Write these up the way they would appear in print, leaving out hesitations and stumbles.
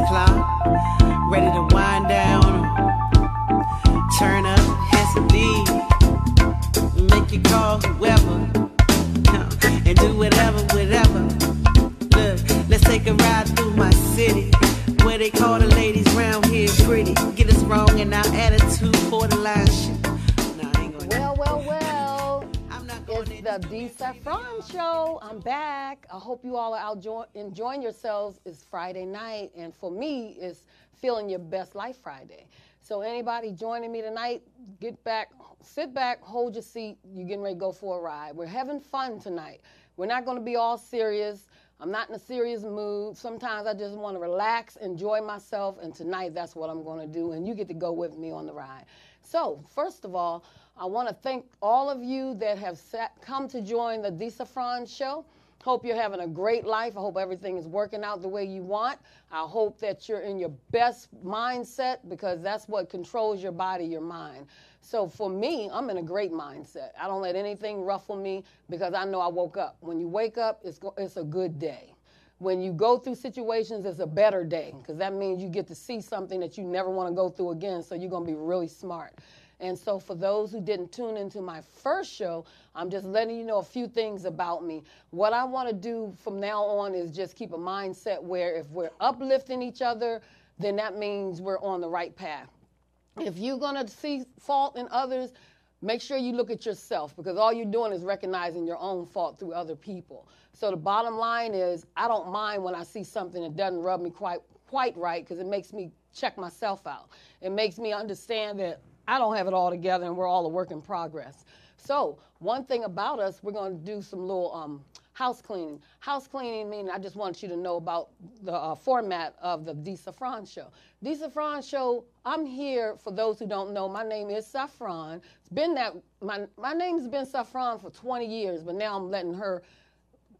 clock, ready to wind down, turn up, hit some D, make you call whoever, and do whatever. Look, let's take a ride through my city, where they call the ladies round here pretty. Get us wrong and our attitude borderline shit. Nah, I ain't gonna Well. It's the Staffron Show. I'm back. I hope you all are out enjoying yourselves. It's Friday night, and for me, it's Feeling Your Best Life Friday. So anybody joining me tonight, sit back, hold your seat. You're getting ready to go for a ride. We're having fun tonight. We're not going to be all serious. I'm not in a serious mood. Sometimes I just want to relax, enjoy myself, and tonight that's what I'm going to do, and you get to go with me on the ride. So, first of all, I want to thank all of you that have come to join the Staffron Show. Hope you're having a great life. I hope everything is working out the way you want. I hope that you're in your best mindset, because that's what controls your body, your mind. So for me, I'm in a great mindset. I don't let anything ruffle me, because I know I woke up. When you wake up, it's a good day. When you go through situations, it's a better day, because that means you get to see something that you never want to go through again, so you're going to be really smart. And so for those who didn't tune into my first show, I'm just letting you know a few things about me. What I want to do from now on is just keep a mindset where if we're uplifting each other, then that means we're on the right path. If you're going to see fault in others, make sure you look at yourself, because all you're doing is recognizing your own fault through other people. So the bottom line is, I don't mind when I see something that doesn't rub me quite right, because it makes me check myself out. It makes me understand that I don't have it all together and we're all a work in progress. So one thing about us, we're going to do some little house cleaning. House cleaning meaning I just want you to know about the format of the Staffron Show. Staffron Show, I'm here, for those who don't know, my name is Staffron. It's been my name's been Staffron for 20 years, but now I'm letting her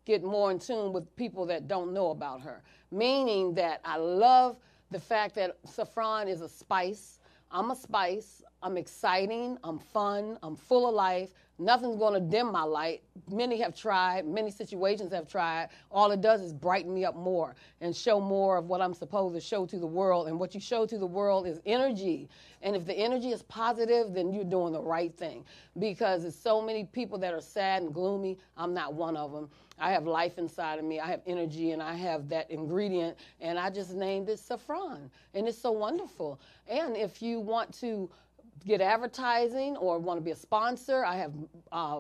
get more in tune with people that don't know about her. Meaning that I love the fact that Staffron is a spice. I'm a spice. I'm exciting. I'm fun. I'm full of life. Nothing's going to dim my light. Many have tried. Many situations have tried. All it does is brighten me up more and show more of what I'm supposed to show to the world. And what you show to the world is energy. And if the energy is positive, then you're doing the right thing. Because there's so many people that are sad and gloomy. I'm not one of them. I have life inside of me. I have energy, and I have that ingredient. And I just named it Staffron. And it's so wonderful. And if you want to get advertising or want to be a sponsor, I have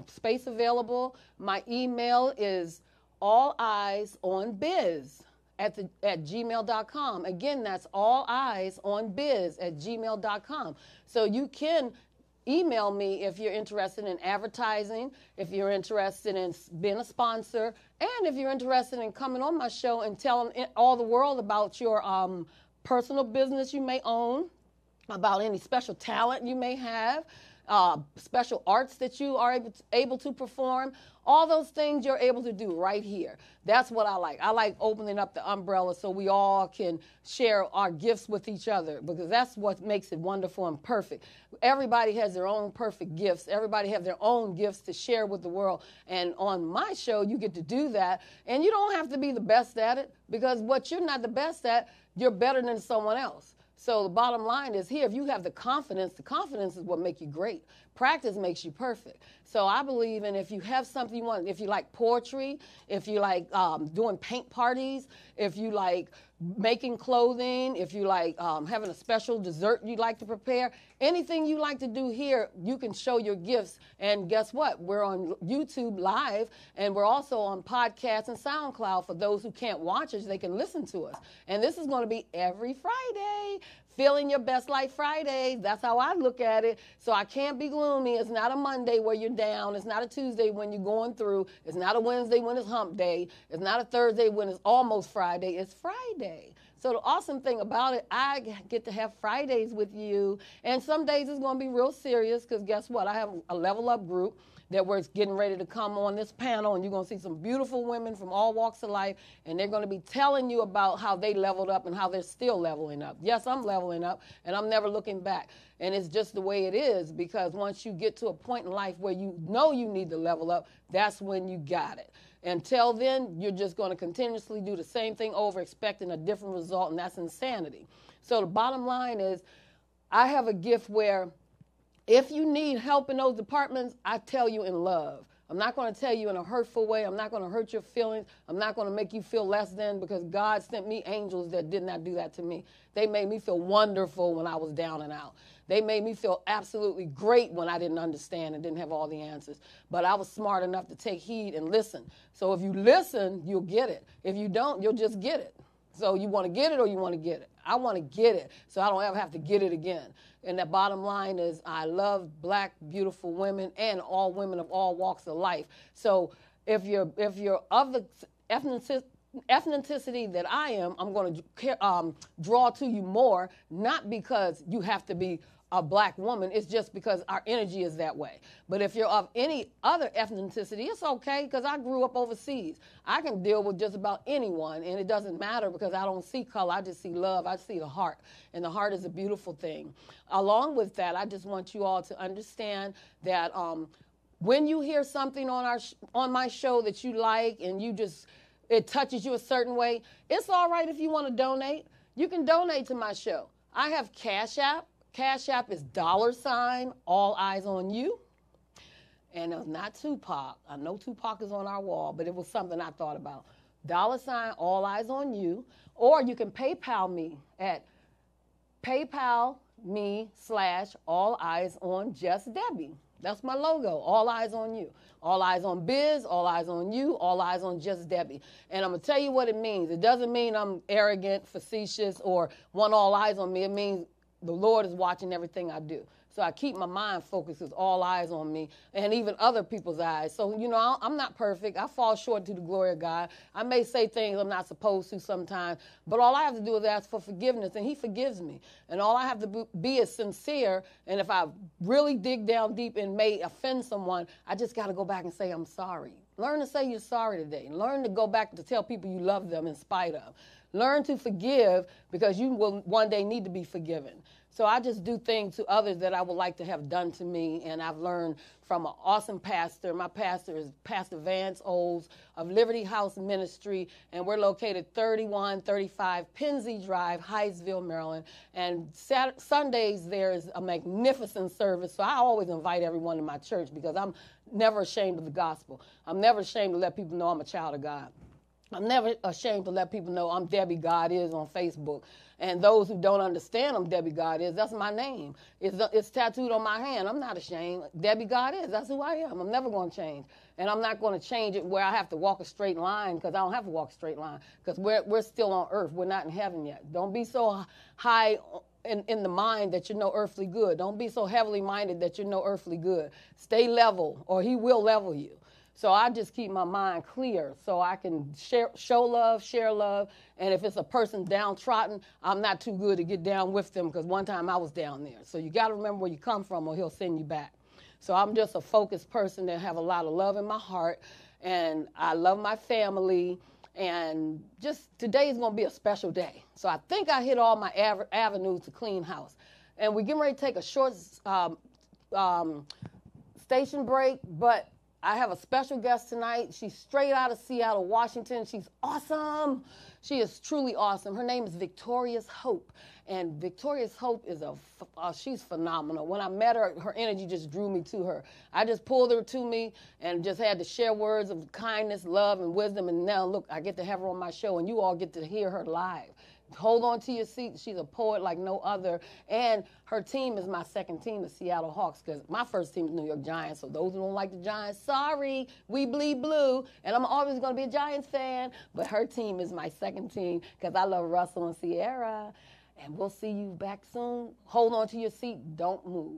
space available. My email is alleyesonbiz at gmail.com. Again, that's alleyesonbiz@gmail.com. So you can email me if you're interested in advertising, if you're interested in being a sponsor, and if you're interested in coming on my show and telling all the world about your personal business you may own, about any special talent you may have, special arts that you are able to perform. All those things you're able to do right here. That's what I like. I like opening up the umbrella so we all can share our gifts with each other, because that's what makes it wonderful and perfect. Everybody has their own perfect gifts. Everybody have their own gifts to share with the world. And on my show, you get to do that. And you don't have to be the best at it, because what you're not the best at, you're better than someone else. So the bottom line is here, if you have the confidence is what makes you great. Practice makes you perfect. So I believe in, if you have something you want, if you like poetry, if you like doing paint parties, if you like making clothing, if you like having a special dessert you like to prepare, anything you like to do here, you can show your gifts. And guess what? We're on YouTube Live, and we're also on podcasts and SoundCloud. For those who can't watch us, they can listen to us. And this is going to be every Friday. Feeling Your Best Life Friday. That's how I look at it. So I can't be gloomy. It's not a Monday where you're down. It's not a Tuesday when you're going through. It's not a Wednesday when it's hump day. It's not a Thursday when it's almost Friday. It's Friday. So the awesome thing about it, I get to have Fridays with you. And some days it's going to be real serious, because guess what? I have a level up group that we're getting ready to come on this panel, and you're going to see some beautiful women from all walks of life, and they're going to be telling you about how they leveled up and how they're still leveling up. Yes, I'm leveling up, and I'm never looking back. And it's just the way it is, because once you get to a point in life where you know you need to level up, that's when you got it. Until then, you're just going to continuously do the same thing over, expecting a different result, and that's insanity. So the bottom line is, I have a gift where if you need help in those departments, I tell you in love. I'm not going to tell you in a hurtful way. I'm not going to hurt your feelings. I'm not going to make you feel less than, because God sent me angels that did not do that to me. They made me feel wonderful when I was down and out. They made me feel absolutely great when I didn't understand and didn't have all the answers. But I was smart enough to take heed and listen. So if you listen, you'll get it. If you don't, you'll just get it. So you want to get it or you want to get it? I want to get it so I don't ever have to get it again. And the bottom line is, I love black, beautiful women and all women of all walks of life. So if you're of the ethnicity that I am, I'm going to draw to you more, not because you have to be a black woman. It's just because our energy is that way. But if you're of any other ethnicity, it's okay, because I grew up overseas. I can deal with just about anyone, and it doesn't matter because I don't see color. I just see love. I see the heart, and the heart is a beautiful thing. Along with that, I just want you all to understand that when you hear something on my show that you like and it touches you a certain way, it's all right if you want to donate. You can donate to my show. I have Cash App. Cash App is $ all eyes on you. And it's not Tupac. I know Tupac is on our wall, but it was something I thought about. $ all eyes on you. Or you can PayPal me at PayPal.me/all eyes on Just Debbie. That's my logo. All eyes on you. All eyes on Biz, all eyes on you, all eyes on Just Debbie. And I'm going to tell you what it means. It doesn't mean I'm arrogant, facetious, or want all eyes on me. It means the Lord is watching everything I do. So I keep my mind focused, because all eyes on me, and even other people's eyes. So, I'm not perfect. I fall short to the glory of God. I may say things I'm not supposed to sometimes, but all I have to do is ask for forgiveness, and he forgives me. And all I have to be is sincere, and if I really dig down deep and may offend someone, I just got to go back and say, I'm sorry. Learn to say you're sorry today. Learn to go back to tell people you love them in spite of. Learn to forgive, because you will one day need to be forgiven. So I just do things to others that I would like to have done to me, and I've learned from an awesome pastor. My pastor is Pastor Vance Olds of Liberty House Ministry, and we're located 3135 Penzie Drive, Hyattsville, Maryland. And Sundays there is a magnificent service, so I always invite everyone to my church, because I'm never ashamed of the gospel. I'm never ashamed to let people know I'm a child of God. I'm never ashamed to let people know I'm Debbie God Is on Facebook. And those who don't understand I'm Debbie God Is, that's my name. It's tattooed on my hand. I'm not ashamed. Debbie God Is, that's who I am. I'm never going to change. And I'm not going to change it where I have to walk a straight line, because I don't have to walk a straight line, because we're still on earth. We're not in heaven yet. Don't be so high in the mind that you're no earthly good. Don't be so heavily minded that you're no earthly good. Stay level, or he will level you. So I just keep my mind clear so I can show love, share love. And if it's a person downtrodden, I'm not too good to get down with them, because one time I was down there. So you got to remember where you come from, or he'll send you back. So I'm just a focused person that have a lot of love in my heart. And I love my family. And just today is going to be a special day. So I think I hit all my avenues to clean house. And we're getting ready to take a short station break, but I have a special guest tonight. She's straight out of Seattle, Washington. She's awesome. She is truly awesome. Her name is Victorious Hope. And Victorious Hope is she's phenomenal. When I met her, her energy just drew me to her. I just pulled her to me and just had to share words of kindness, love, and wisdom. And now, look, I get to have her on my show, and you all get to hear her live. Hold on to your seat. She's a poet like no other. And her team is my second team, the Seattle Hawks, because my first team is New York Giants. So those who don't like the Giants, sorry, we bleed blue. And I'm always going to be a Giants fan. But her team is my second team, because I love Russell and Sierra. And we'll see you back soon. Hold on to your seat. Don't move.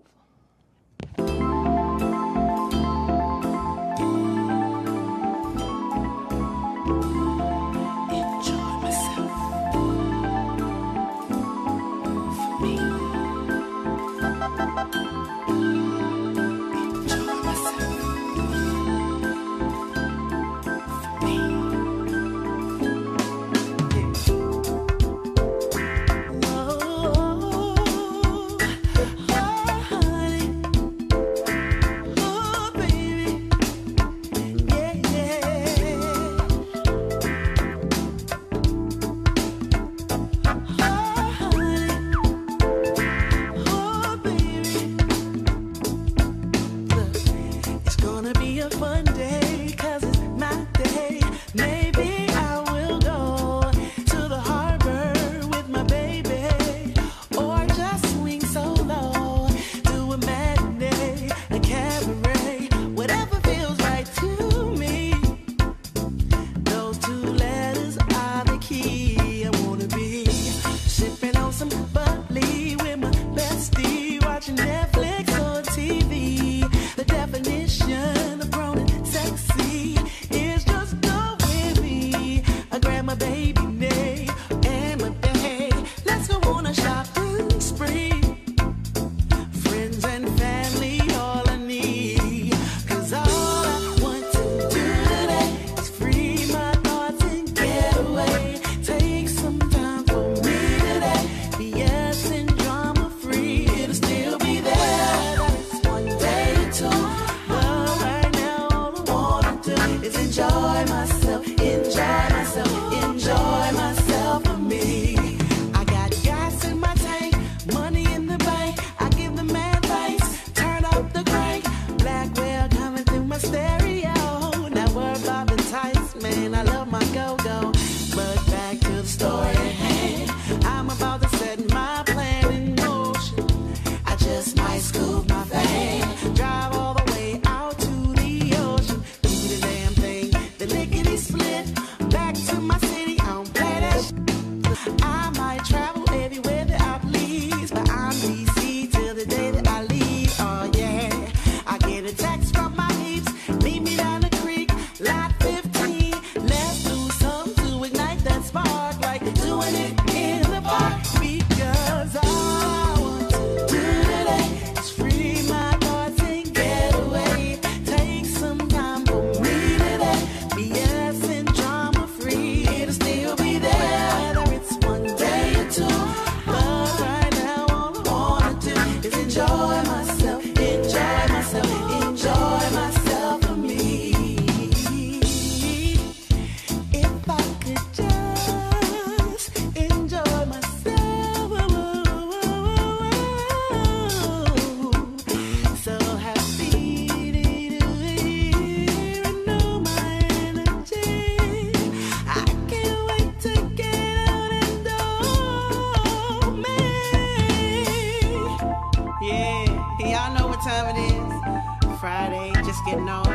getting off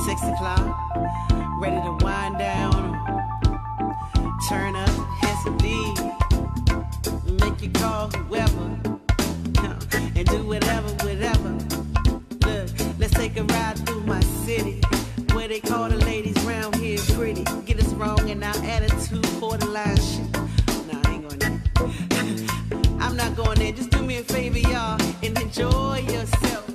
6 o'clock, ready to wind down, turn up, hit some D, make you call whoever, and do whatever. Look, let's take a ride through my city, where they call the ladies round here pretty. Get us wrong in our attitude, borderline shit. Nah, I ain't going there. I'm not going there. Just do me a favor, y'all, and enjoy yourself.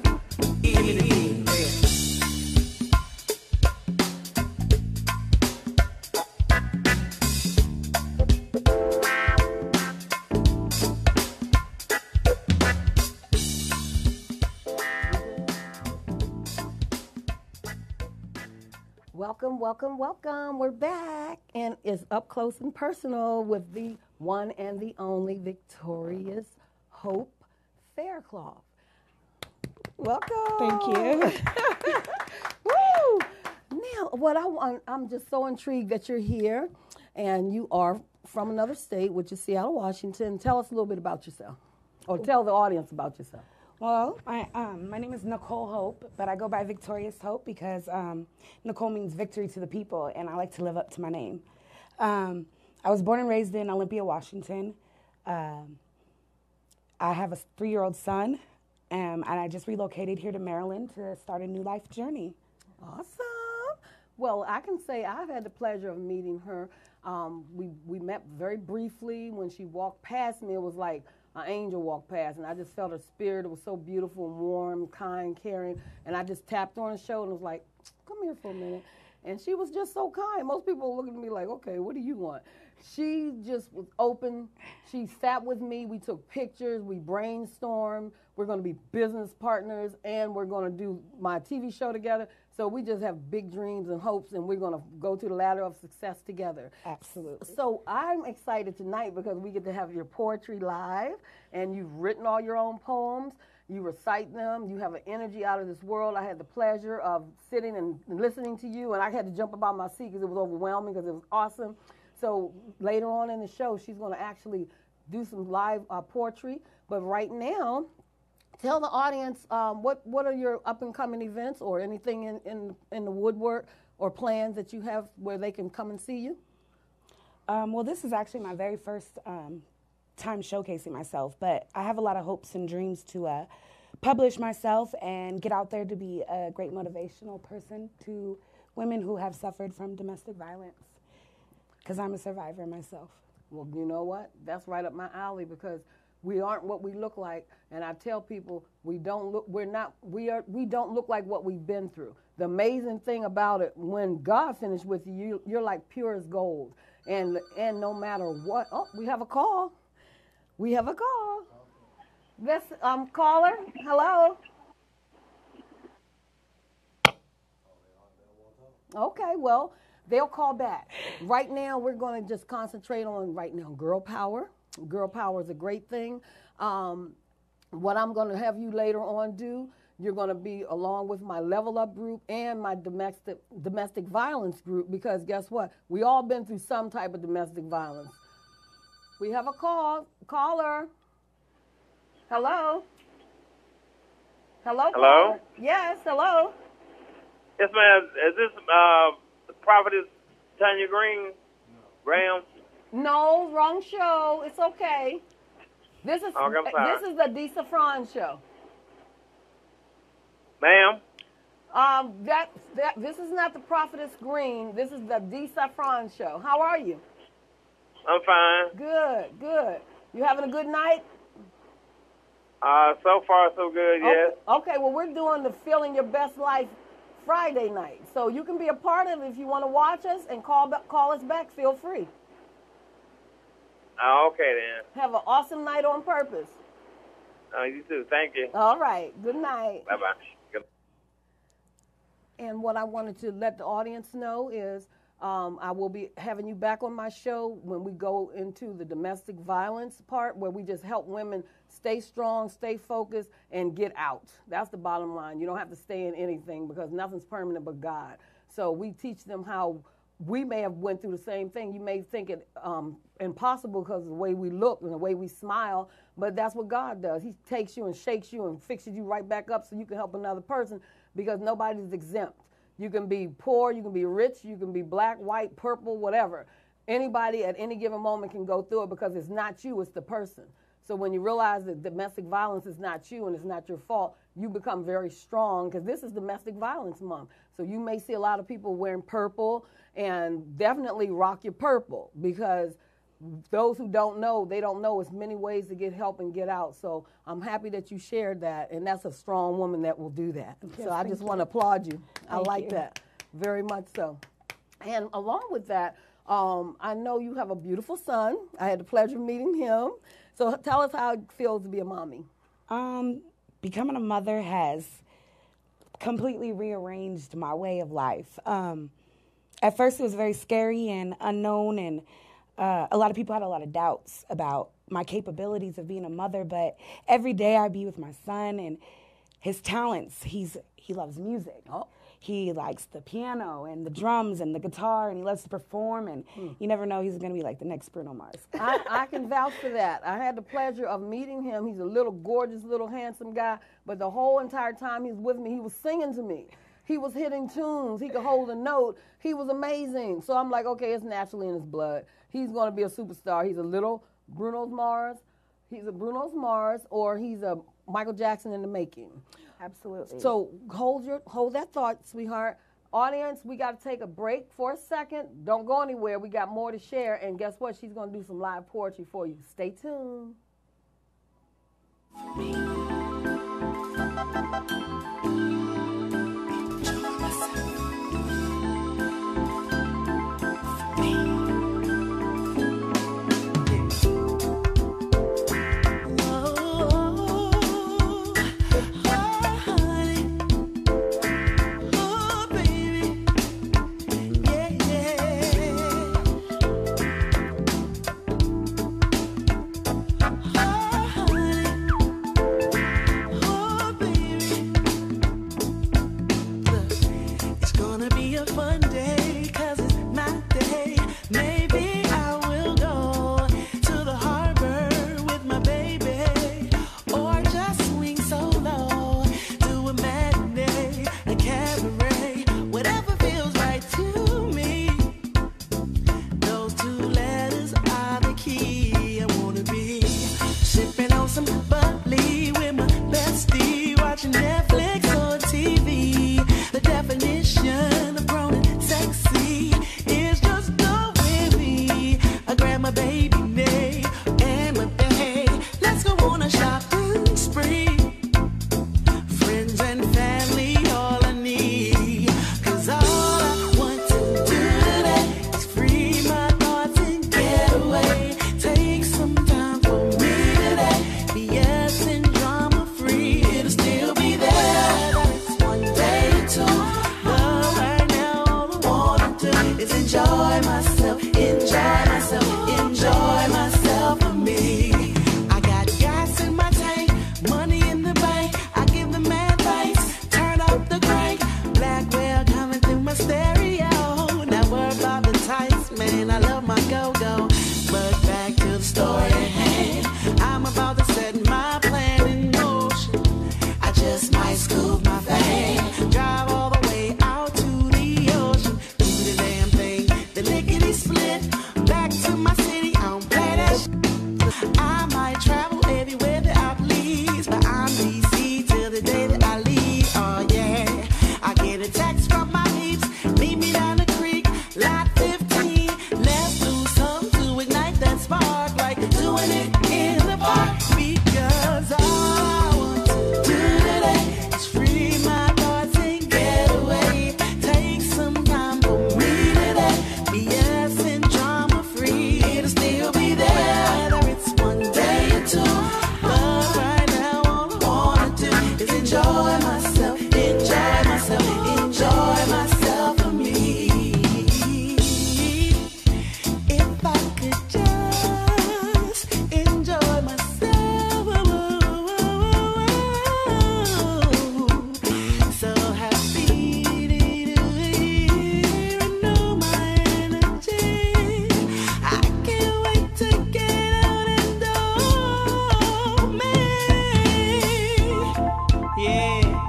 Welcome. We're back, and it's up close and personal with the one and the only victorious Hope Faircloth. Welcome. Thank you. Woo! Now, I'm just so intrigued that you're here, and you are from another state, which is Seattle, Washington. Tell us a little bit about yourself, or tell the audience about yourself. Well, my name is Nicole Hope, but I go by Victorious Hope because Nicole means victory to the people, and I like to live up to my name. I was born and raised in Olympia, Washington. I have a 3-year-old son, and I just relocated here to Maryland to start a new life journey. Awesome. Well, I can say I've had the pleasure of meeting her. We met very briefly. When she walked past me, it was like an angel walked past, and I just felt her spirit. It was so beautiful and warm, kind, caring, and I just tapped her on the shoulder and was like, come here for a minute. And she was just so kind. Most people look at me like, okay, what do you want? She just was open. She sat with me. We took pictures. We brainstormed. We're going to be business partners, and we're going to do my TV show together. So we just have big dreams and hopes, and we're going to go to the ladder of success together. Absolutely. So I'm excited tonight because we get to have your poetry live, and you've written all your own poems. You recite them. You have an energy out of this world. I had the pleasure of sitting and listening to you, and I had to jump up out of my seat because it was overwhelming, because it was awesome. So later on in the show, she's going to actually do some live poetry. But right now, tell the audience what are your up-and-coming events or anything in the woodwork or plans that you have where they can come and see you? Well, this is actually my very first time showcasing myself, but I have a lot of hopes and dreams to publish myself and get out there to be a great motivational person to women who have suffered from domestic violence, because I'm a survivor myself. Well, you know what? That's right up my alley, because we aren't what we look like, and I tell people we don't look like what we've been through. The amazing thing about it, when God finished with you, you're like pure as gold, and no matter what. Oh, we have a call. We have a call. This caller. Hello. Okay, well, they'll call back. Right now, we're going to just concentrate on girl power. Girl power is a great thing. What I'm going to have you later on do, you're going to be along with my Level Up group and my domestic violence group, because guess what? We all been through some type of domestic violence. We have a caller. Hello. Hello. Hello. Caller? Yes. Hello. Yes, ma'am. Is this Prophetess Tanya Graham? No, wrong show. It's okay. This is the Staffron show. Ma'am? This is not the Prophetess Green. This is the Staffron show. How are you? I'm fine. Good. You having a good night? So far, so good, yes. Okay, well, we're doing the Feeling Your Best Life Friday night. So you can be a part of it if you want to watch us and call us back. Feel free. Okay, then. Have an awesome night on purpose. You too. Thank you. All right. Good night. Bye-bye. Good. And what I wanted to let the audience know is I will be having you back on my show when we go into the domestic violence part, where we just help women stay strong, stay focused, and get out. That's the bottom line. You don't have to stay in anything, because nothing's permanent but God. So we teach them how we may have went through the same thing. You may think it impossible because of the way we look and the way we smile, but that's what God does. He takes you and shakes you and fixes you right back up so you can help another person. because nobody's exempt. You can be poor, you can be rich, you can be black, white, purple, whatever. Anybody at any given moment can go through it because it's not you, it's the person. So when you realize that domestic violence is not you and it's not your fault, you become very strong, because this is Domestic Violence Month. So you may see a lot of people wearing purple, and definitely rock your purple, because those who don't know, they don't know. It's many ways to get help and get out. So I'm happy that you shared that, and that's a strong woman that will do that. Yes, so I just want to applaud you. I like you. that very much so. And along with that, I know you have a beautiful son. I had the pleasure of meeting him. So tell us how it feels to be a mommy. Becoming a mother has completely rearranged my way of life. At first, it was very scary and unknown, and a lot of people had a lot of doubts about my capabilities of being a mother. But every day I be with my son and his talents. He loves music. Oh. He likes the piano and the drums and the guitar, and he loves to perform, and you never know, he's going to be like the next Bruno Mars. I can vouch for that. I had the pleasure of meeting him. He's a little gorgeous, little handsome guy, but the whole entire time he was with me, he was singing to me. He was hitting tunes. He could hold a note. He was amazing. So I'm like, okay, it's naturally in his blood. He's going to be a superstar. He's a little Bruno Mars. He's a Bruno Mars, or he's a Michael Jackson in the making. Absolutely. So hold that thought, sweetheart. Audience, we got to take a break for a second. Don't go anywhere. We got more to share. And guess what? She's going to do some live poetry for you. Stay tuned.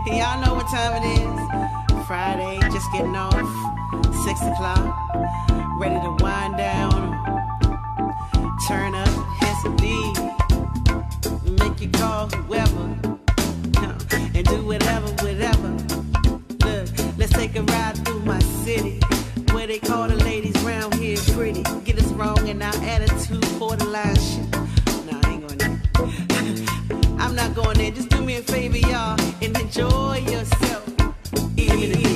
Y'all know what time it is. getting off 6 o'clock, ready to wind down, turn up, hit some D, make you call whoever, and do whatever. Look, let's take a ride through my city, where they call the ladies round here pretty. Get us wrong in our attitude for the line shit. Nah, I ain't going there. I'm not going there. Just do me a favor, y'all, and enjoy yourself. Give me the beat.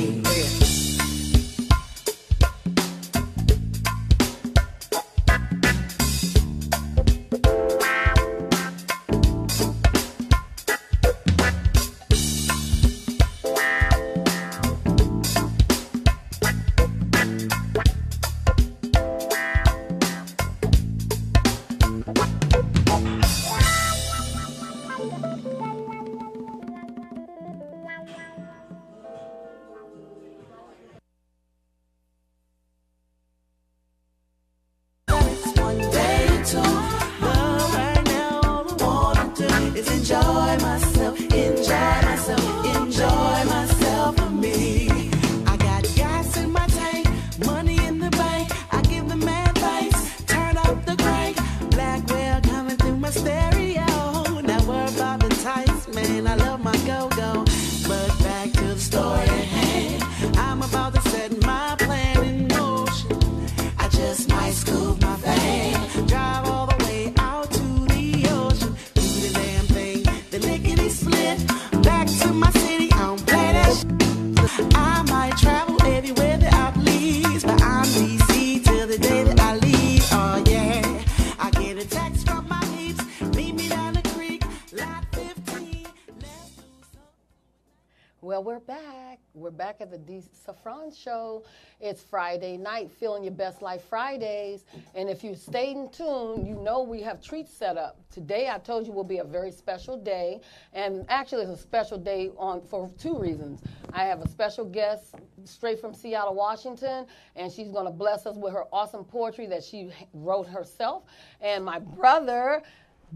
Well, we're back. We're back at the Staffron show. It's Friday night, Feeling Your Best Life Fridays. And if you stayed in tune, you know we have treats set up. Today, I told you, will be a very special day. And actually, it's a special day for two reasons. I have a special guest straight from Seattle, Washington, and she's going to bless us with her awesome poetry that she wrote herself. And my brother,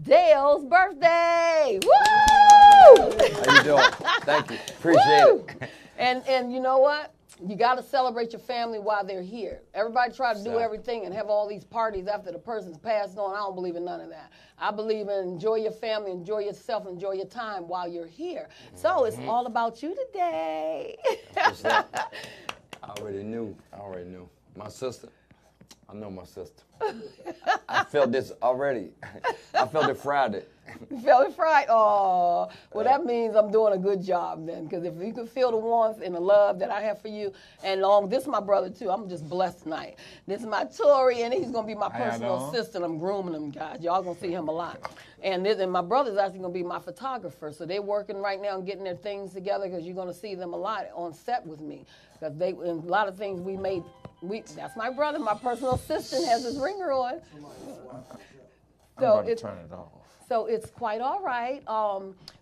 Dale's birthday. Woo! How you doing? Thank you. Appreciate it. And you know what? You got to celebrate your family while they're here. Everybody try to do everything and have all these parties after the person's passed on. I don't believe in none of that. I believe in enjoy your family, enjoy yourself, enjoy your time while you're here. So it's all about you today. I already knew. My sister. I know my sister. I felt this already. I felt it Friday. You felt it Friday? Oh, well, that means I'm doing a good job then, because if you can feel the warmth and the love that I have for you, and this is my brother too. I'm just blessed tonight. This is my Tori, and he's gonna be my personal assistant. I'm grooming him, guys. Y'all gonna see him a lot. And my brother's actually gonna be my photographer. So they're working right now and getting their things together, because you're gonna see them a lot on set with me, because a lot of things we made. That's my brother. My personal assistant has his ringer on. So I'm going to turn it off. So it's quite all right.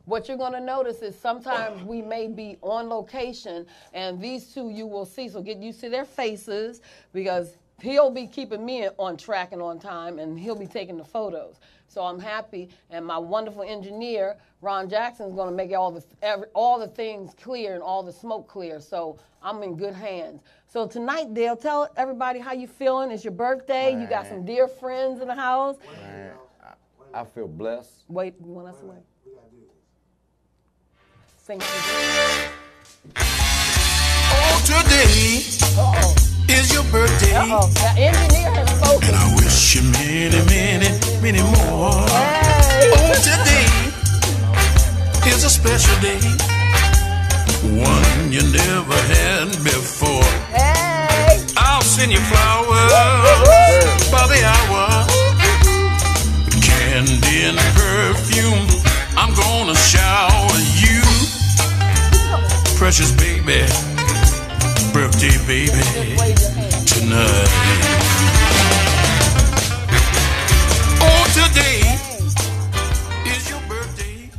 What you're going to notice is sometimes we may be on location, and these two you will see. So get used to their faces, because he'll be keeping me on track and on time, and he'll be taking the photos. So I'm happy, and my wonderful engineer, Ron Jackson, is going to make all the things clear and all the smoke clear. So I'm in good hands. So tonight, Dale, tell everybody how you feeling. It's your birthday. You got some dear friends in the house. Man, I feel blessed. Wait, you want us to wait? We got to do this. Sing today is your birthday. The engineer has spoken. And I wish you many more. Hey. Today is a special day. One you never had before. Hey. I'll send you flowers by the hour. Candy and perfume, I'm gonna shower you. Precious baby, birthday baby, tonight. Oh, today is your birthday.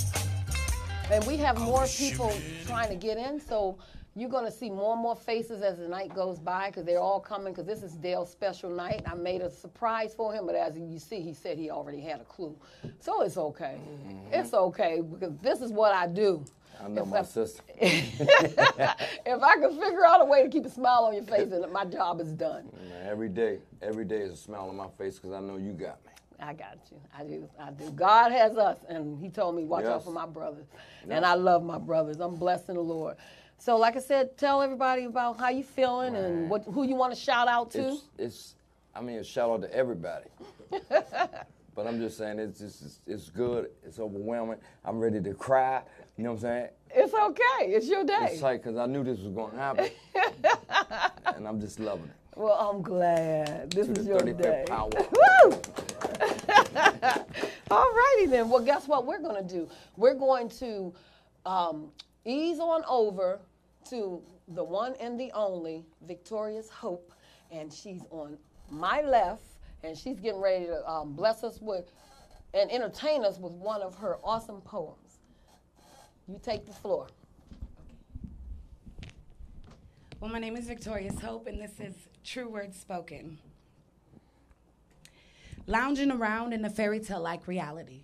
And we have more people trying to get in, so you're going to see more and more faces as the night goes by, because they're all coming, because this is Dale's special night. I made a surprise for him, but as you see, he said he already had a clue. So it's okay. It's okay, because this is what I do. I know my sister. If I can figure out a way to keep a smile on your face, then my job is done. Man, every day is a smile on my face because I know you got me. I got you. I do. God has us, and he told me, watch out for my brothers. Yes. And I love my brothers. I'm blessed in the Lord. So like I said, tell everybody about how you feeling and who you want to shout out to. A shout out to everybody. But I'm just saying, it's good. It's overwhelming. I'm ready to cry. You know what I'm saying? It's okay. It's your day. It's tight because I knew this was going to happen. And I'm just loving it. Well, I'm glad. This is your day. Power. Woo! All righty then. Well, guess what we're going to do? We're going to ease on over to the one and the only Victorious Hope, and she's on my left, and she's getting ready to bless us with and entertain us with one of her awesome poems. You take the floor. Well, my name is Victorious Hope, and this is True Words Spoken. Lounging around in a fairy tale-like reality,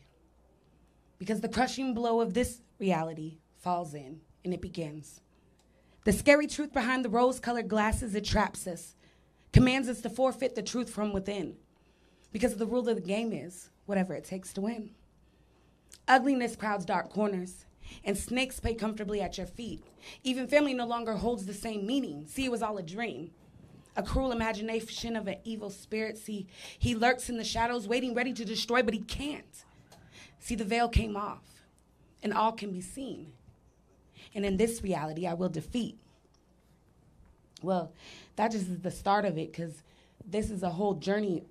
because the crushing blow of this reality falls in, and it begins. The scary truth behind the rose-colored glasses, it traps us, commands us to forfeit the truth from within, because the rule of the game is whatever it takes to win. Ugliness crowds dark corners, and snakes play comfortably at your feet. Even family no longer holds the same meaning. See, it was all a dream, a cruel imagination of an evil spirit. See, he lurks in the shadows, waiting, ready to destroy, but he can't. See, the veil came off, and all can be seen. And in this reality, I will defeat. Well, that just is the start of it, because this is a whole journey.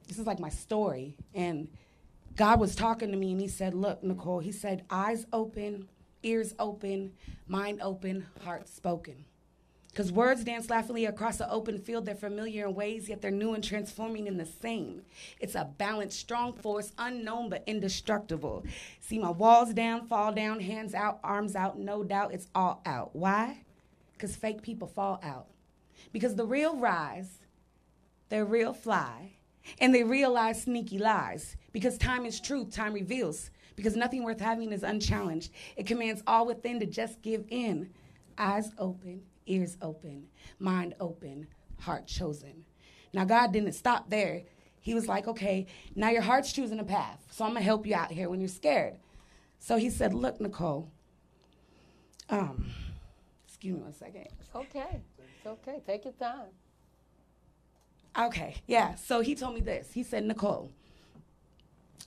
This is like my story. And God was talking to me, and he said, look, Nicole, he said, eyes open, ears open, mind open, heart spoken. Because words dance laughingly across an open field. They're familiar in ways, yet they're new and transforming in the same. It's a balanced, strong force, unknown but indestructible. See my walls down, fall down, hands out, arms out, no doubt it's all out. Why? Because fake people fall out. Because the real rise, they're real fly, and they realize sneaky lies. Because time is truth, time reveals. Because nothing worth having is unchallenged. It commands all within to just give in. Eyes open, ears open, mind open, heart chosen. Now, God didn't stop there. He was like, okay, now your heart's choosing a path, so I'm going to help you out here when you're scared. So he said, look, Nicole, excuse me one second. It's okay. It's okay. Take your time. Okay, yeah. So he told me this. He said, Nicole,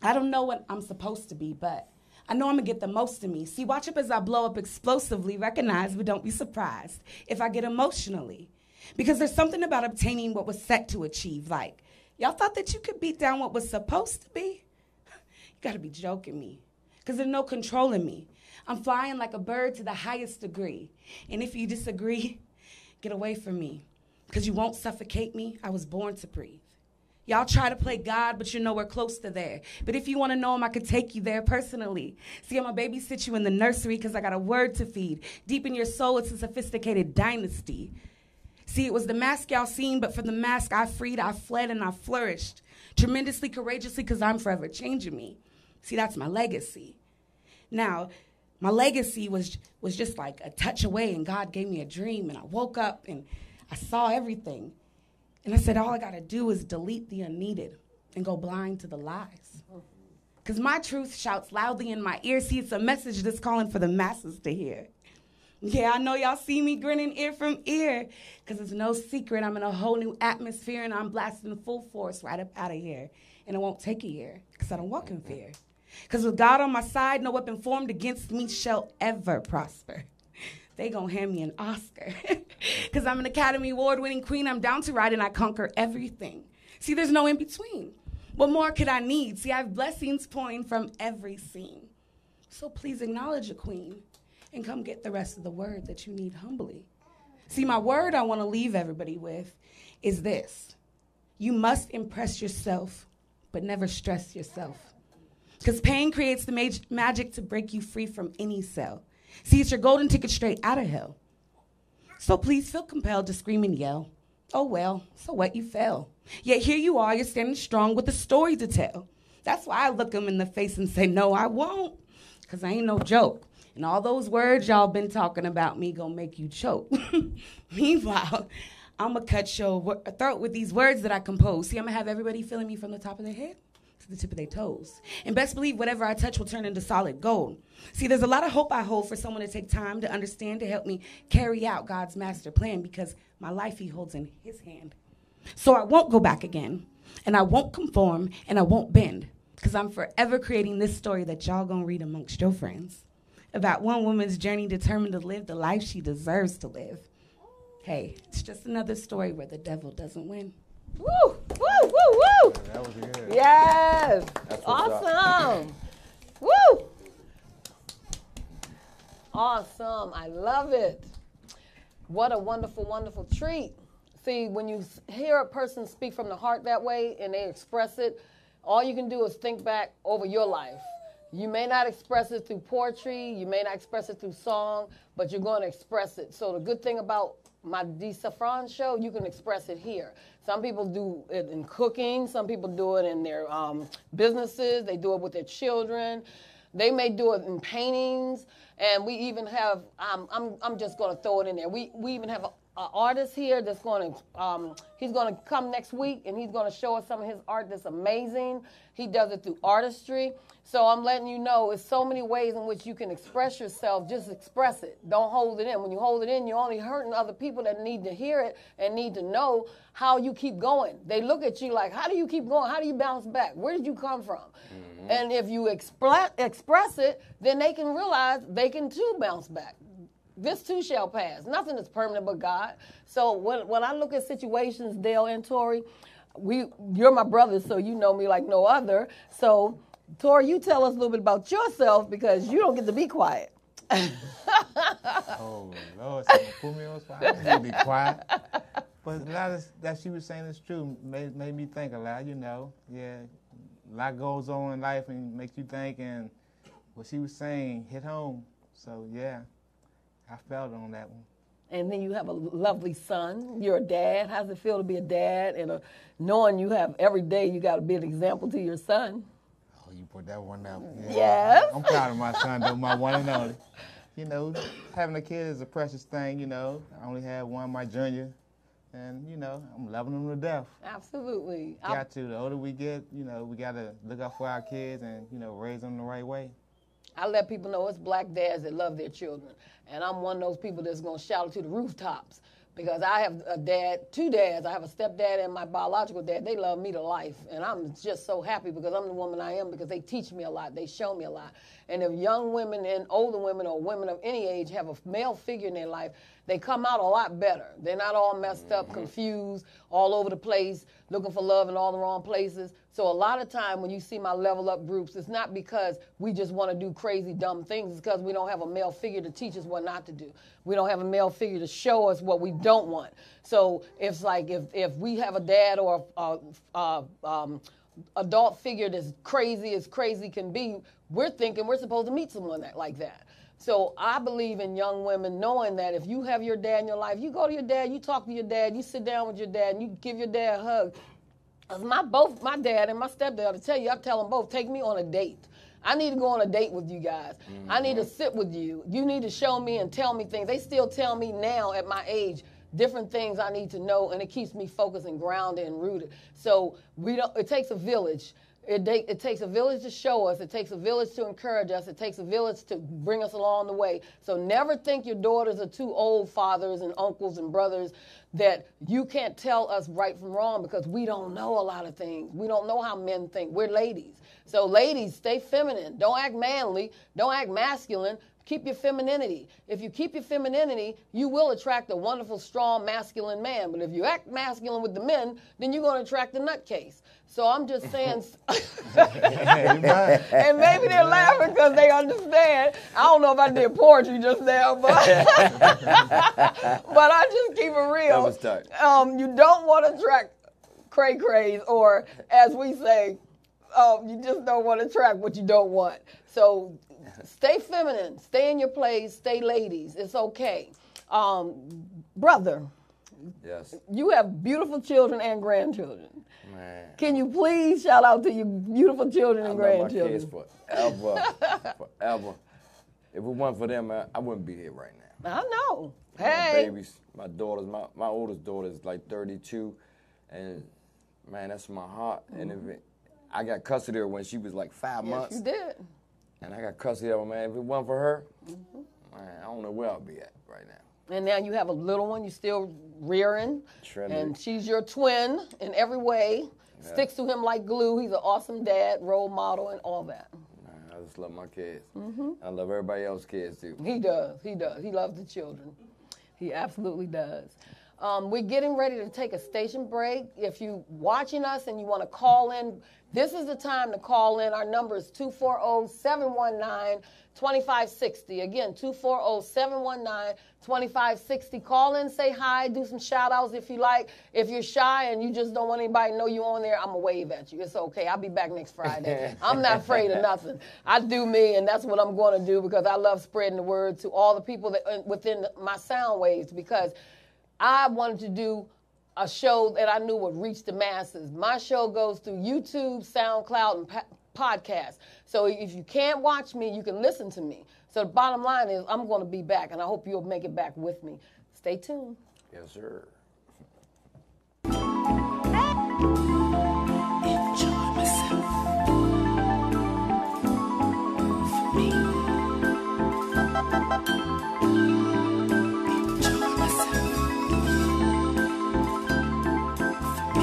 I don't know what I'm supposed to be, but I know I'm going to get the most of me. See, watch up as I blow up explosively. Recognize, but don't be surprised if I get emotionally. Because there's something about obtaining what was set to achieve. Like, y'all thought that you could beat down what was supposed to be? You got to be joking me. Because there's no controlling me. I'm flying like a bird to the highest degree. And if you disagree, get away from me. Because you won't suffocate me. I was born to breathe. Y'all try to play God, but you're nowhere close to there. But if you want to know him, I could take you there personally. See, I'm going to babysit you in the nursery because I got a word to feed. Deep in your soul, it's a sophisticated dynasty. See, it was the mask y'all seen, but for the mask I freed, I fled, and I flourished. Tremendously, courageously, because I'm forever changing me. See, that's my legacy. Now, my legacy was just like a touch away, and God gave me a dream, and I woke up, and I saw everything. And I said, all I got to do is delete the unneeded and go blind to the lies. Because my truth shouts loudly in my ear. See, it's a message that's calling for the masses to hear. Yeah, I know y'all see me grinning ear from ear, because it's no secret I'm in a whole new atmosphere, and I'm blasting full force right up out of here. And it won't take a year, because I don't walk in fear. Because with God on my side, no weapon formed against me shall ever prosper. They gonna hand me an Oscar. Because I'm an Academy Award-winning queen. I'm down to ride, and I conquer everything. See, there's no in-between. What more could I need? See, I have blessings pouring from every scene. So please acknowledge a queen and come get the rest of the word that you need humbly. See, my word I want to leave everybody with is this. You must impress yourself, but never stress yourself. Because pain creates the magic to break you free from any cell. See, it's your golden ticket straight out of hell. So please feel compelled to scream and yell. Oh, well, so what, you fell. Yet here you are, you're standing strong with a story to tell. That's why I look them in the face and say, no, I won't, because I ain't no joke. And all those words y'all been talking about me gonna make you choke. Meanwhile, I'm gonna cut your throat with these words that I compose. See, I'm gonna have everybody feeling me from the top of their head to the tip of their toes. And best believe whatever I touch will turn into solid gold. See, there's a lot of hope I hold for someone to take time to understand, to help me carry out God's master plan, because my life he holds in his hand. So I won't go back again, and I won't conform, and I won't bend, because I'm forever creating this story that y'all gonna read amongst your friends about one woman's journey determined to live the life she deserves to live. Hey, it's just another story where the devil doesn't win. Woo, woo, woo, woo. That was good. Yes. That's what's Awesome. Woo. Awesome. I love it. What a wonderful, wonderful treat. See, when you hear a person speak from the heart that way and they express it, all you can do is think back over your life. You may not express it through poetry, you may not express it through song, but you're going to express it. So the good thing about my Staffron show, you can express it here. Some people do it in cooking, some people do it in their businesses, they do it with their children. They may do it in paintings, and we even have, I'm just going to throw it in there. We even have an artist here that's going to, he's going to come next week, and he's going to show us some of his art that's amazing. He does it through artistry. So I'm letting you know, there's so many ways in which you can express yourself. Just express it. Don't hold it in. When you hold it in, you're only hurting other people that need to hear it and need to know how you keep going. They look at you like, how do you keep going? How do you bounce back? Where did you come from? Mm-hmm. And if you express it, then they can realize they can too bounce back. This too shall pass. Nothing is permanent but God. So when I look at situations, Dale and Tori, you're my brothers, so you know me like no other. So, Tori, you tell us a little bit about yourself, because you don't get to be quiet. Oh, Lord, someone put me on the spot. I need to be quiet. But a lot of that she was saying is true. Made me think a lot, you know. Yeah, a lot goes on in life and makes you think, and what she was saying hit home. So, yeah, I felt on that one. And then you have a lovely son. You're a dad. How's it feel to be a dad? And knowing you have every day, you got to be an example to your son. Oh, you put that one out. Yeah. Yes. I'm proud of my son, though, my one and only. You know, having a kid is a precious thing, you know. I only had one, my junior. And, you know, I'm loving them to death. Absolutely. Got to. The older we get, you know, we got to look out for our kids and, you know, raise them the right way. I let people know it's black dads that love their children. And I'm one of those people that's going to shout it to the rooftops, because I have two dads. I have a stepdad and my biological dad. They love me to life. And I'm just so happy because I'm the woman I am, because they teach me a lot. They show me a lot. And if young women and older women or women of any age have a male figure in their life, they come out a lot better. They're not all messed up, confused, all over the place, looking for love in all the wrong places. So a lot of time when you see my level up groups, it's not because we just want to do crazy, dumb things. It's because we don't have a male figure to teach us what not to do. We don't have a male figure to show us what we don't want. So it's like if we have a dad or adult figure that's crazy as crazy can be, we're thinking we're supposed to meet someone like that. So I believe in young women knowing that if you have your dad in your life, you go to your dad, you talk to your dad, you sit down with your dad, and you give your dad a hug. Both my dad and my stepdad, to tell you, I tell them both, take me on a date. I need to go on a date with you guys. Mm-hmm. I need to sit with you. You need to show me and tell me things. They still tell me now at my age different things I need to know, and it keeps me focused and grounded and rooted. So it takes a village. It takes a village to show us. It takes a village to encourage us. It takes a village to bring us along the way. So never think your daughters are too old, fathers and uncles and brothers, that you can't tell us right from wrong, because we don't know a lot of things. We don't know how men think. We're ladies. So ladies, stay feminine. Don't act manly. Don't act masculine. Keep your femininity. If you keep your femininity, you will attract a wonderful, strong, masculine man. But if you act masculine with the men, then you're going to attract a nutcase. So I'm just saying, and maybe they're laughing because they understand. I don't know if I did poetry just now, but but I just keep it real. That was you don't want to attract cray-crays, or as we say, you just don't want to attract what you don't want. So stay feminine, stay in your place, stay ladies. It's okay. Brother, yes, you have beautiful children and grandchildren. Man. Can you please shout out to your beautiful children and grandchildren? I love my kids forever, forever. If it wasn't for them, I wouldn't be here right now. I know. My Hey. babies, my daughters, my oldest daughter is like 32, and man, that's my heart. And if I got custody of her when she was like 5 months. You did. And I got custody of her, man. If it wasn't for her, man, I don't know where I'll be at right now. And now you have a little one you still rearing. Trinity. And she's your twin in every way. Yeah. Sticks to him like glue. He's an awesome dad, role model, and all that. Man, I just love my kids. I love everybody else's kids, too. He does. He does. He loves the children. He absolutely does. We're getting ready to take a station break. If you're watching us and you want to call in, this is the time to call in. Our number is 240-719-2560. Again, 240-719-2560. Call in, say hi, do some shout-outs if you like. If you're shy and you just don't want anybody to know you're on there, I'm going to wave at you. It's okay. I'll be back next Friday. I'm not afraid of nothing. I do me, and that's what I'm going to do because I love spreading the word to all the people that within my sound waves because I wanted to do a show that I knew would reach the masses. My show goes through YouTube, SoundCloud, and podcasts. So if you can't watch me, you can listen to me. So the bottom line is I'm going to be back, and I hope you'll make it back with me. Stay tuned. Yes, sir. Enjoy myself. For me. Enjoy myself. For me.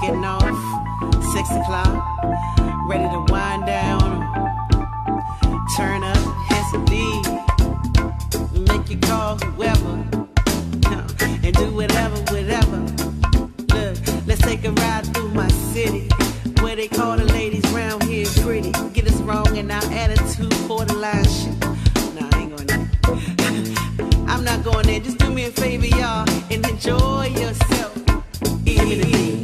getting off, 6 o'clock, ready to wind down, turn up, hit some D, make you call whoever, me a favor, y'all, and enjoy yourself. Give me the beat.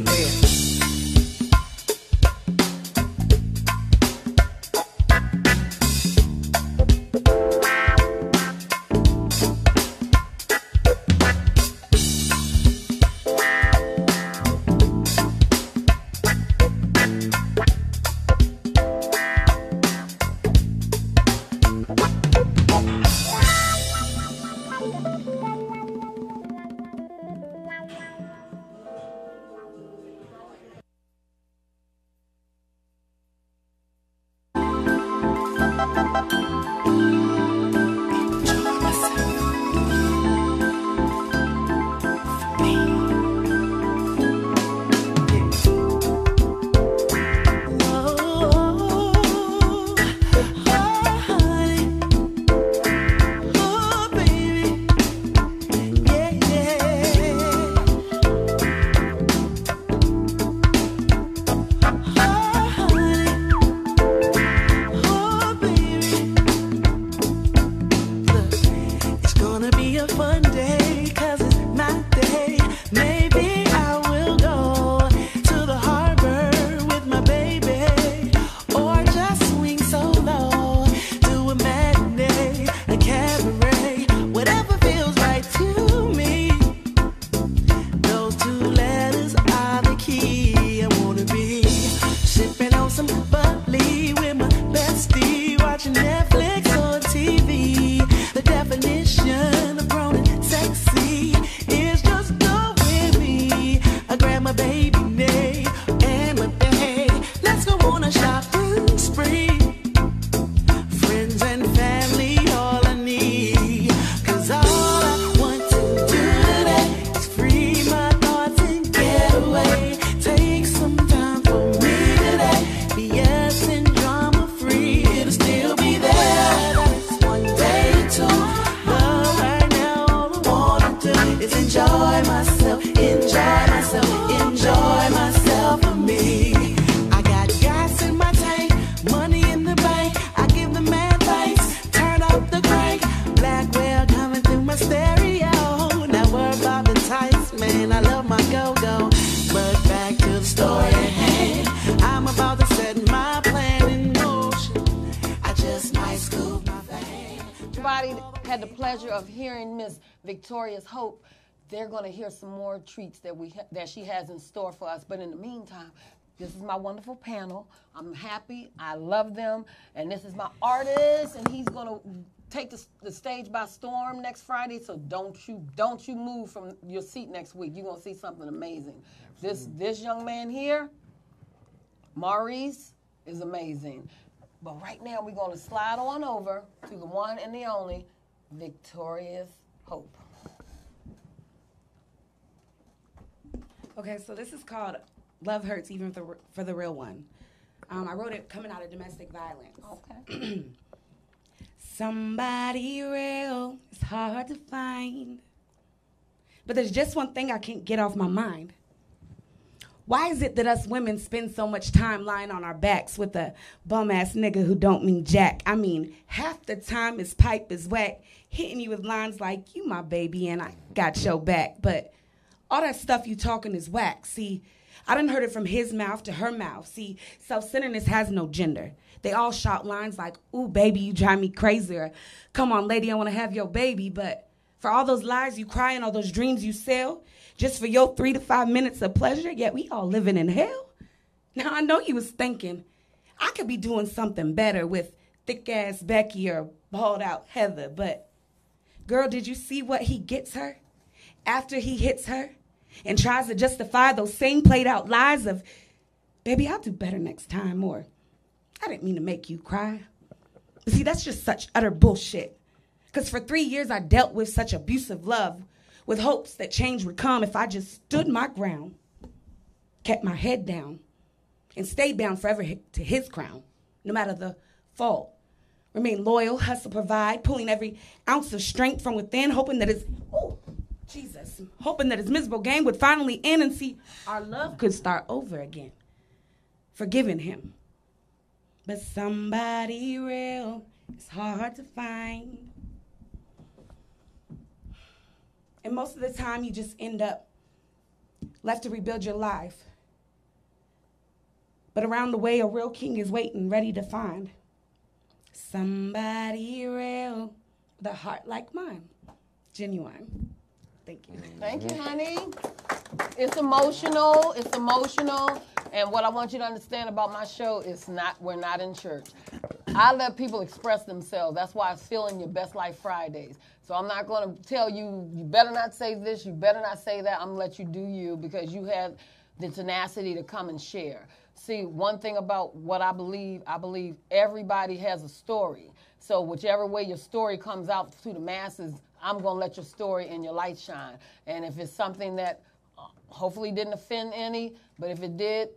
Had the pleasure of hearing Miss Victoria's Hope. They're going to hear some more treats that she has in store for us. But in the meantime, this is my wonderful panel. I'm happy. I love them. And this is my artist, and he's going to take the stage by storm next Friday. So don't you move from your seat next week. You're going to see something amazing. This young man here, Maurice, is amazing. But right now, we're going to slide on over to the one and the only Victoria's Hope. Okay, so this is called Love Hurts Even for the Real One. I wrote it coming out of domestic violence. Okay. Somebody real is hard to find, but there's just one thing I can't get off my mind. Why is it that us women spend so much time lying on our backs with a bum-ass nigga who don't mean jack? I mean, half the time his pipe is whack, hitting you with lines like, you my baby and I got your back. But all that stuff you talking is whack. See, I done heard it from his mouth to her mouth. See, self-centeredness has no gender. They all shout lines like, ooh, baby, you drive me crazy, or come on, lady, I want to have your baby. But for all those lies you cry and all those dreams you sell, just for your 3 to 5 minutes of pleasure, yet we all living in hell. Now, I know you was thinking, I could be doing something better with thick-ass Becky or bald-out Heather, but, girl, did you see what he gets her after he hits her and tries to justify those same played-out lies of, baby, I'll do better next time, or I didn't mean to make you cry. But see, that's just such utter bullshit. Because for 3 years, I dealt with such abusive love with hopes that change would come if I just stood my ground, kept my head down, and stayed bound forever to his crown, no matter the fault. Remain loyal, hustle, provide, pulling every ounce of strength from within, hoping that his miserable game would finally end and see our love could start over again. Forgiving him. But somebody real is hard to find. And most of the time, you just end up left to rebuild your life. But around the way, a real king is waiting, ready to find somebody real with a heart like mine. Genuine. Thank you. Thank you, honey. It's emotional. It's emotional. And what I want you to understand about my show is we're not in church. I let people express themselves. That's why it's Feeling Your Best Life Fridays. So I'm not going to tell you, you better not say this, you better not say that. I'm going to let you do you because you have the tenacity to come and share. See, one thing about what I believe everybody has a story. So whichever way your story comes out to the masses, I'm going to let your story and your light shine. And if it's something that hopefully didn't offend any, but if it did,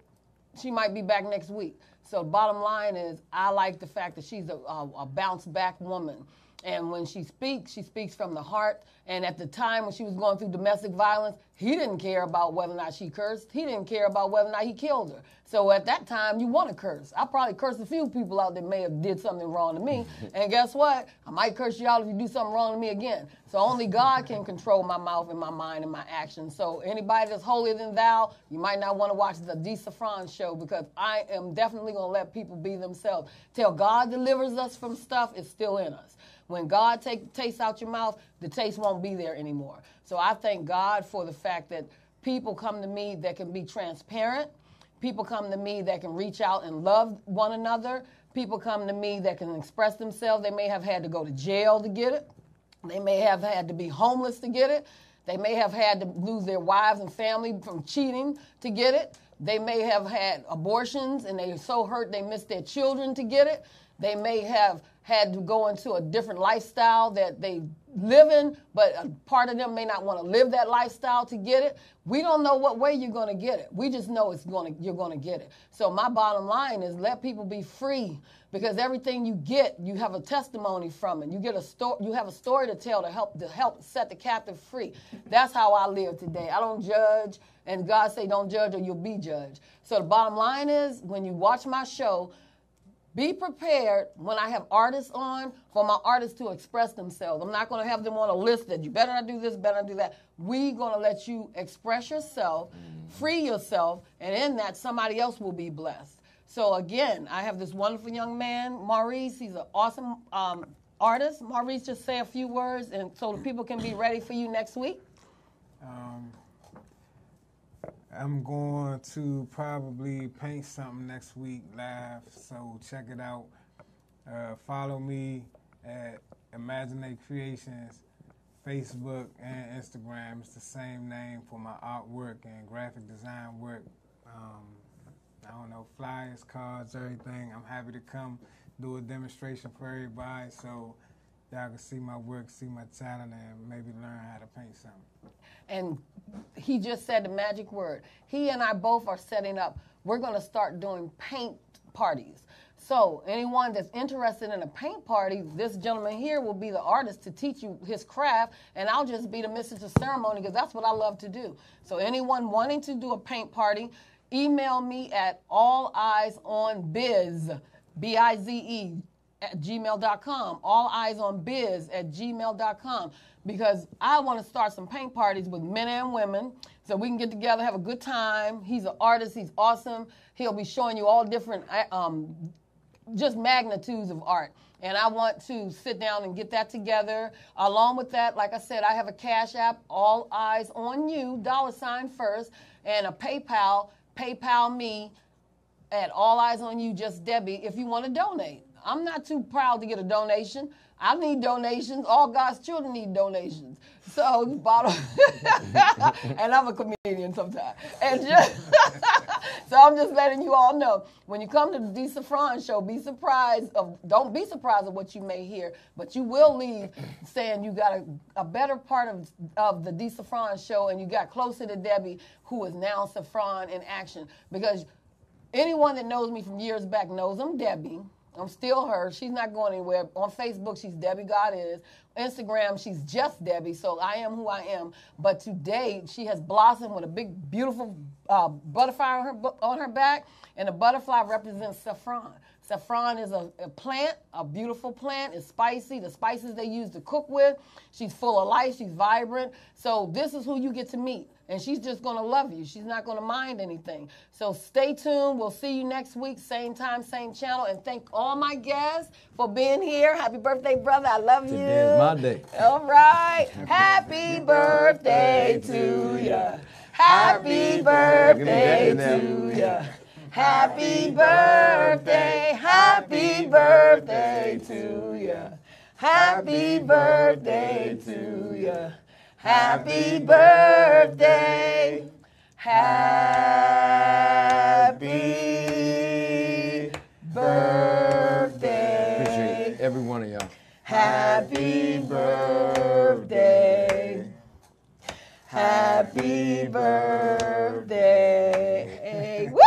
she might be back next week. So the bottom line is I like the fact that she's a bounce-back woman. And when she speaks from the heart. And at the time when she was going through domestic violence, he didn't care about whether or not she cursed. He didn't care about whether or not he killed her. So at that time, you want to curse. I probably cursed a few people out that may have did something wrong to me. And guess what? I might curse you out if you do something wrong to me again. So only God can control my mouth and my mind and my actions. So anybody that's holier than thou, you might not want to watch the Staffron show because I am definitely going to let people be themselves. Till God delivers us from stuff, it's still in us. When God tastes out your mouth, the taste won't be there anymore. So I thank God for the fact that people come to me that can be transparent. People come to me that can reach out and love one another. People come to me that can express themselves. They may have had to go to jail to get it. They may have had to be homeless to get it. They may have had to lose their wives and family from cheating to get it. They may have had abortions and they're so hurt they miss their children to get it. They may have had to go into a different lifestyle that they live in, but a part of them may not want to live that lifestyle to get it. We don't know what way you're going to get it. We just know you're going to get it. So my bottom line is let people be free because everything you get, you have a testimony from it. You get you have a story to tell to help set the captive free. That's how I live today. I don't judge, and God say don't judge or you'll be judged. So the bottom line is when you watch my show, be prepared when I have artists on for my artists to express themselves. I'm not going to have them on a list that you better not do this, better not do that. We're going to let you express yourself, free yourself, and in that somebody else will be blessed. So again, I have this wonderful young man, Maurice. He's an awesome artist. Maurice, just say a few words and so the people can be ready for you next week. I'm going to probably paint something next week live, so check it out. Follow me at Imaginate Creations, Facebook and Instagram. It's the same name for my artwork and graphic design work. I don't know, flyers, cards, everything. I'm happy to come do a demonstration for everybody so y'all can see my work, see my talent, and maybe learn how to paint something. And he just said the magic word. He and I both are setting up. We're going to start doing paint parties. So anyone that's interested in a paint party, this gentleman here will be the artist to teach you his craft, and I'll just be the mistress of ceremony because that's what I love to do. So anyone wanting to do a paint party, email me at alleyesonbiz, B-I-Z-E, at gmail.com, alleyesonbiz@gmail.com, because I want to start some paint parties with men and women so we can get together, have a good time. He's an artist. He's awesome. He'll be showing you all different just magnitudes of art. And I want to sit down and get that together. Along with that, like I said, I have a Cash App, All Eyes on You, $ first, and a PayPal me at All Eyes on You, just Debbie, if you want to donate. I'm not too proud to get a donation. I need donations. All God's children need donations. So, and I'm a comedian sometimes. And so I'm just letting you all know, when you come to the Staffron show, don't be surprised of what you may hear, but you will leave saying you got a better part of the Staffron show and you got closer to Debbie, who is now Staffron in action. Because anyone that knows me from years back knows I'm Debbie. I'm still her. She's not going anywhere. On Facebook, she's Debbie God Is. Instagram, she's just Debbie, so I am who I am. But today, she has blossomed with a big, beautiful butterfly on her back, and the butterfly represents Staffron. Saffron is a plant, a beautiful plant. It's spicy. The spices they use to cook with. She's full of life. She's vibrant. So this is who you get to meet. And she's just going to love you. She's not going to mind anything. So stay tuned. We'll see you next week, same time, same channel. And thank all my guests for being here. Happy birthday, brother. I love you. Today is my day. All right. Happy birthday to you. Happy birthday to you. Happy birthday. Happy birthday to you. Happy birthday to you. Happy birthday. Happy birthday. Appreciate every one of y'all. Happy birthday. Happy birthday. Woo!